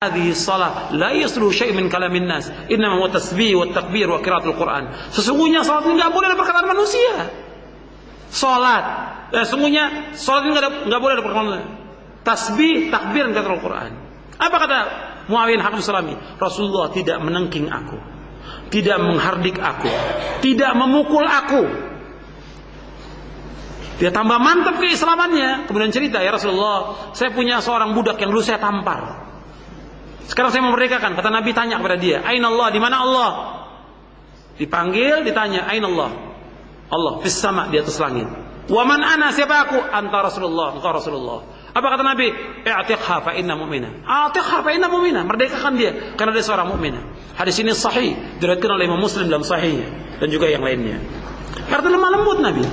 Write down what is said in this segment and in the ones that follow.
Hadhihi shalah la yasluhu syai' min kalamin nas, innama huwa tasbih wa takbir wa qiraatul Quran. Sesungguhnya salat ini enggak boleh ada perkataan manusia. Sesungguhnya salat ini enggak boleh ada perkataan tasbih, takbir dan qiraatul Quran. Apa kata Muawiyah Hakim Sulami? Rasulullah tidak menengking aku, tidak menghardik aku, tidak memukul aku. Dia tambah mantap keislamannya. Kemudian cerita, ya Rasulullah, saya punya seorang budak yang dulu saya tampar. Sekarang saya memerdekakan. Kata Nabi, tanya kepada dia, Aina Allah, di mana Allah? Dipanggil, ditanya, Aina Allah? Allah fis sama, di atas langit. Wa man ana, siapa aku? Anta Rasulullah, engkau Rasulullah. Apa kata Nabi? I'tiqha fa inna mu'mina. I'tiqha fa inna mu'mina. Merdekakan dia karena dia seorang mukminah. Hadis ini sahih, diriwayatkan oleh Imam Muslim dalam sahihnya dan juga yang lainnya. Karena lemah lembut Nabi.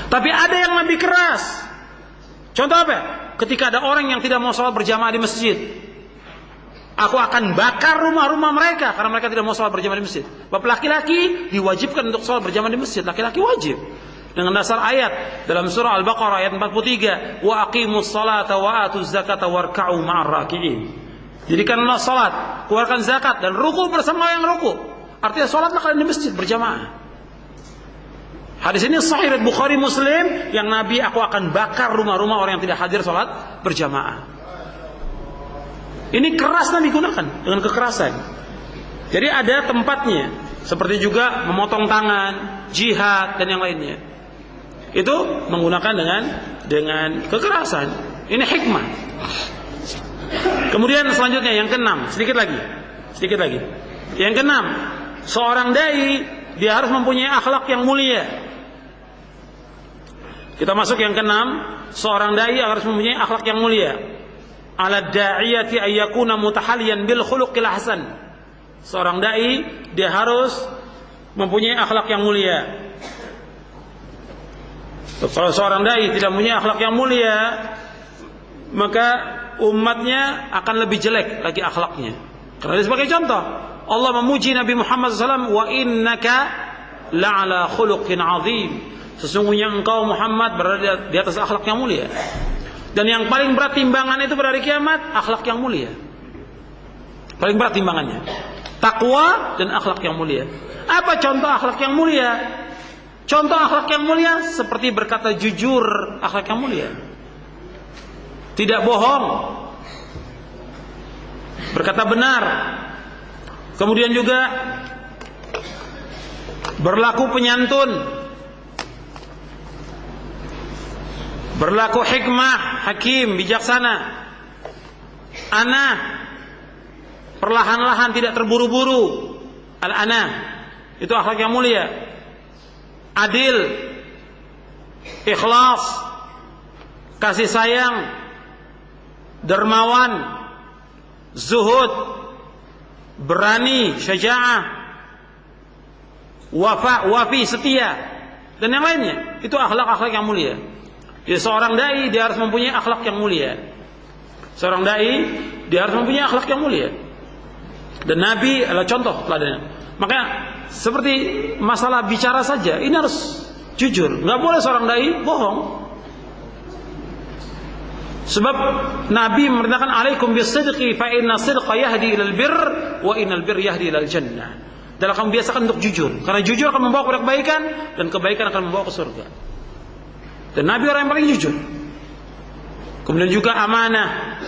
Tapi ada yang lebih keras. Contoh apa? Ketika ada orang yang tidak mau sholat berjamaah di masjid, aku akan bakar rumah-rumah mereka karena mereka tidak mau sholat berjamaah di masjid. Bapak laki-laki diwajibkan untuk sholat berjamaah di masjid. Laki-laki wajib dengan dasar ayat dalam surah Al-Baqarah ayat 43, wa aqimus salata wa atuz zakata warka'u ma'ar raki'in. Jadikanlah salat, keluarkan zakat dan ruku bersama yang ruku. Artinya salatlah kalian di masjid berjamaah. Hadis ini sahih riwayat Bukhari Muslim, yang Nabi, aku akan bakar rumah-rumah orang yang tidak hadir salat berjamaah. Ini keras Nabi gunakan dengan kekerasan. Jadi ada tempatnya, seperti juga memotong tangan, jihad dan yang lainnya. Itu menggunakan dengan kekerasan. Ini hikmah. Kemudian selanjutnya yang keenam, sedikit lagi. Yang keenam, seorang dai dia harus mempunyai akhlak yang mulia. Kita masuk yang keenam, seorang dai harus mempunyai akhlak yang mulia. Ala da'iyati ayyakuna mutahaliyan bil khuluqil hasan. Seorang dai dia harus mempunyai akhlak yang mulia. Kalau seorang dai tidak mempunyai akhlak yang mulia, maka umatnya akan lebih jelek lagi akhlaknya. Karena sebagai contoh, Allah memuji Nabi Muhammad SAW, wa innaka la'ala khuluqin azim. Sesungguhnya engkau Muhammad berada di atas akhlak yang mulia. Dan yang paling berat timbangan itu pada hari kiamat, akhlak yang mulia. Paling berat timbangannya takwa dan akhlak yang mulia. Apa contoh akhlak yang mulia? Contoh akhlak yang mulia seperti berkata jujur, akhlak yang mulia. Tidak bohong, berkata benar. Kemudian juga berlaku penyantun, berlaku hikmah, hakim, bijaksana, anah, perlahan-lahan, tidak terburu-buru. Al-anah itu akhlak yang mulia. Adil, ikhlas, kasih sayang, dermawan, zuhud, berani, syaja'ah, wafi, setia, dan yang lainnya. Itu akhlak-akhlak yang mulia. Jadi seorang dai dia harus mempunyai akhlak yang mulia. Seorang dai dia harus mempunyai akhlak yang mulia. Dan Nabi adalah contoh teladannya. Makanya seperti masalah bicara saja, ini harus jujur. Nggak boleh seorang dai bohong. Sebab Nabi memerintahkan alaikum bisidqi fa inna sidqa yahdi ilal birr wa innal birr yahdi ilal jannah. Dalam kamu biasakan untuk jujur, karena jujur akan membawa kepada kebaikan dan kebaikan akan membawa ke surga. Dan Nabi orang yang paling jujur. Kemudian juga amanah.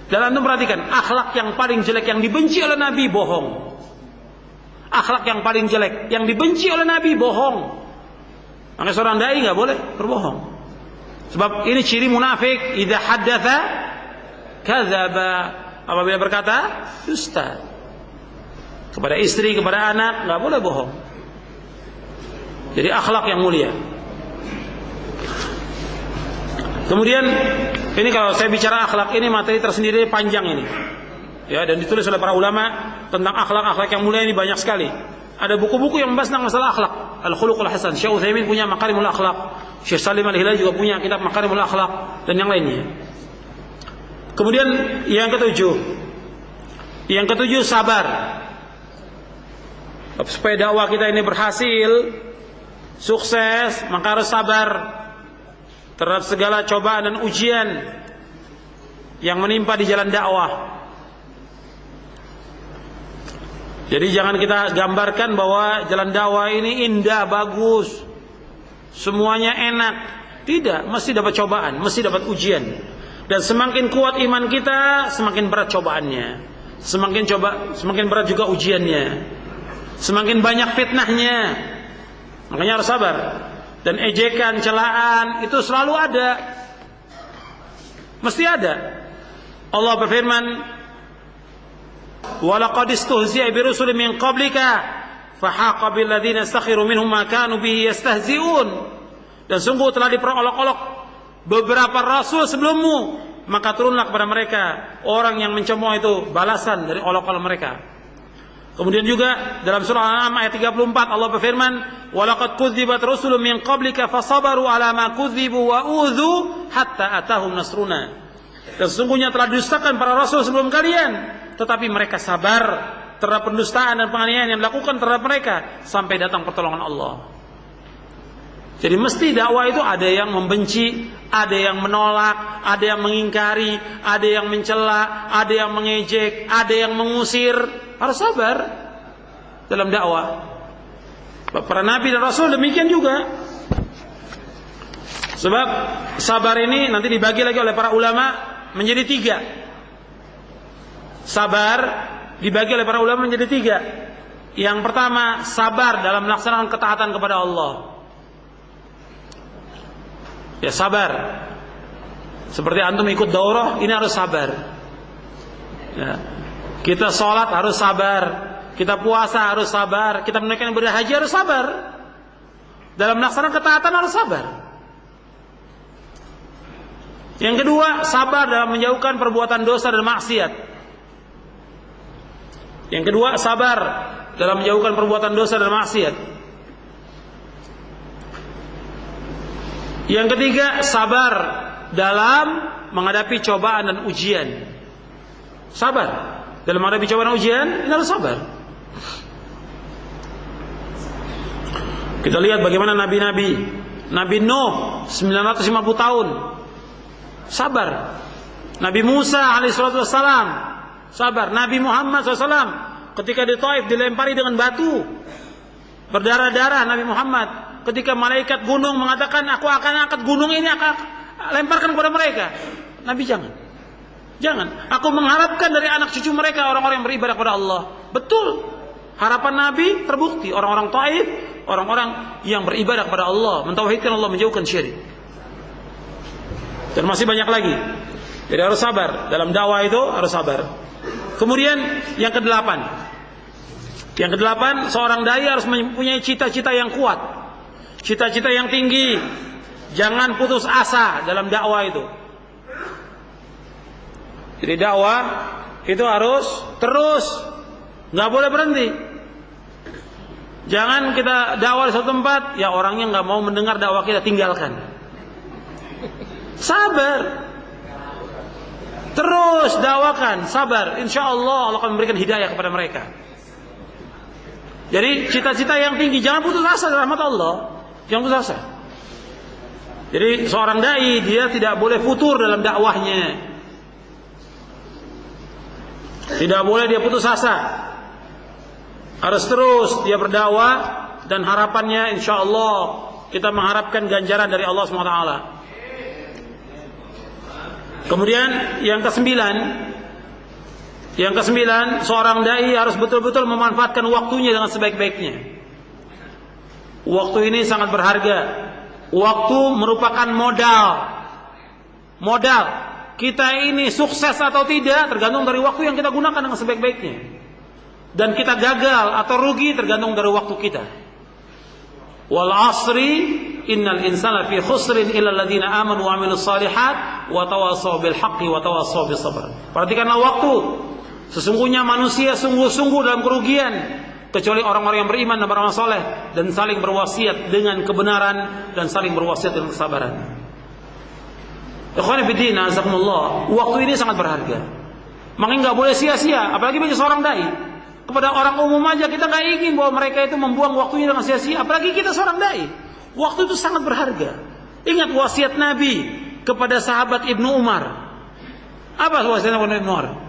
Dan antum perhatikan, akhlak yang paling jelek yang dibenci oleh Nabi, bohong. Akhlak yang paling jelek yang dibenci oleh Nabi, bohong. Makanya seorang dai nggak boleh berbohong. Sebab ini ciri munafik. Idza haddatsa kadzaba. Apabila berkata dusta. Kepada istri, kepada anak nggak boleh bohong. Jadi akhlak yang mulia. Kemudian ini kalau saya bicara akhlak ini materi tersendiri panjang ini. Ya, dan ditulis oleh para ulama tentang akhlak-akhlak yang mulia ini banyak sekali. Ada buku-buku yang membahas tentang masalah akhlak. Al-Khuluqul Hasan. Syekh Utsaimin punya Makarimul Akhlaq. Syekh Salim Al-Hilali juga punya kitab Makarimul Akhlaq dan yang lainnya. Kemudian yang ketujuh. Yang ketujuh, sabar. Supaya dakwah kita ini berhasil, sukses, maka harus sabar terhadap segala cobaan dan ujian. yang menimpa di jalan dakwah. Jadi jangan kita gambarkan bahwa jalan dakwah ini indah, bagus, semuanya enak. Tidak, mesti dapat cobaan, mesti dapat ujian. Dan semakin kuat iman kita, semakin berat cobaannya. Semakin berat juga ujiannya. Semakin banyak fitnahnya. Makanya harus sabar. Dan ejekan, celaan itu selalu ada. Mesti ada. Allah berfirman, "Walaqad istuhzi'a birusulin min qablika, fahaqa bil ladzina sakhiru minhum ma kanu bihi yastahzi'un." Dan sungguh telah diperolok-olok beberapa rasul sebelummu, maka turunlah kepada mereka orang yang mencemooh itu balasan dari olok-olok mereka. Kemudian juga dalam surah Al-An'am ayat 34 Allah berfirman, "Walaqad kudzibat rusulun min qablika fasabaru 'ala ma kudzibu wa udzu hatta atahum nasruna." Dan sesungguhnya telah didustakan para rasul sebelum kalian, tetapi mereka sabar terhadap pendustaan dan penganiayaan yang dilakukan terhadap mereka sampai datang pertolongan Allah. Jadi mesti dakwah itu ada yang membenci, ada yang menolak, ada yang mengingkari, ada yang mencela, ada yang mengejek, ada yang mengusir. Harus sabar dalam dakwah. Para nabi dan rasul demikian juga. Sebab sabar ini nanti dibagi lagi oleh para ulama menjadi 3. Sabar dibagi oleh para ulama menjadi 3. Yang pertama, sabar dalam melaksanakan ketaatan kepada Allah. Ya, sabar. Seperti antum ikut daurah, ini harus sabar. Ya. Kita sholat harus sabar, kita puasa harus sabar, kita menunaikan ibadah haji harus sabar. Dalam melaksanakan ketaatan harus sabar. Yang kedua, sabar dalam menjauhkan perbuatan dosa dan maksiat. Yang kedua, sabar dalam menjauhkan perbuatan dosa dan maksiat. Yang ketiga, sabar dalam menghadapi cobaan dan ujian. Sabar dalam menghadapi cobaan dan ujian, ini harus sabar. Kita lihat bagaimana nabi-nabi. Nabi Nuh 950 tahun sabar. Nabi Musa alaihissalatu wassalam sabar. Nabi Muhammad SAW ketika di Taif dilempari dengan batu berdarah-darah, Nabi Muhammad ketika malaikat gunung mengatakan, "Aku akan angkat gunung ini, akan lemparkan kepada mereka." Nabi jangan. Aku mengharapkan dari anak cucu mereka orang-orang yang beribadah kepada Allah. Betul. Harapan Nabi terbukti. Orang-orang Taif, orang-orang yang beribadah kepada Allah, mentauhidkan Allah, menjauhkan syirik. Dan masih banyak lagi. Jadi harus sabar. Dalam dakwah itu harus sabar. Kemudian yang ke-8. Yang ke-8, seorang dai harus mempunyai cita-cita yang kuat. Cita-cita yang tinggi. Jangan putus asa dalam dakwah itu. Jadi dakwah itu harus terus, nggak boleh berhenti. Jangan kita dakwah di satu tempat, ya orangnya nggak mau mendengar dakwah kita, tinggalkan. Sabar, terus dakwakan, sabar. Insya Allah Allah akan memberikan hidayah kepada mereka. Jadi cita-cita yang tinggi, jangan putus asa dalam rahmat Allah. Jangan putus asa. Jadi seorang dai dia tidak boleh futur dalam dakwahnya. Tidak boleh dia putus asa. Harus terus dia berdakwah dan harapannya insyaallah kita mengharapkan ganjaran dari Allah SWT. Kemudian yang ke-9, seorang dai harus betul-betul memanfaatkan waktunya dengan sebaik-baiknya. Waktu ini sangat berharga. Waktu merupakan modal. Kita ini sukses atau tidak tergantung dari waktu yang kita gunakan dengan sebaik-baiknya. Dan kita gagal atau rugi tergantung dari waktu kita. Wal asri innal insana fi khusrin illa alladziina aamanu wa 'amilus shalihat wa tawassaw bil haqqi wa tawassaw bis sabr. Perhatikanlah waktu. Sesungguhnya manusia sungguh-sungguh dalam kerugian kecuali orang-orang yang beriman dan beramal saleh dan saling berwasiat dengan kebenaran dan saling berwasiat dengan kesabaran. Ikhwani fiddin, azakumullah. Waktu ini sangat berharga. Makanya nggak boleh sia-sia, apalagi bagi seorang dai. Kepada orang umum aja kita nggak ingin bahwa mereka itu membuang waktunya dengan sia-sia, apalagi kita seorang dai. Waktu itu sangat berharga. Ingat wasiat Nabi kepada sahabat Ibnu Umar. Apa wasiatnya Ibnu Umar?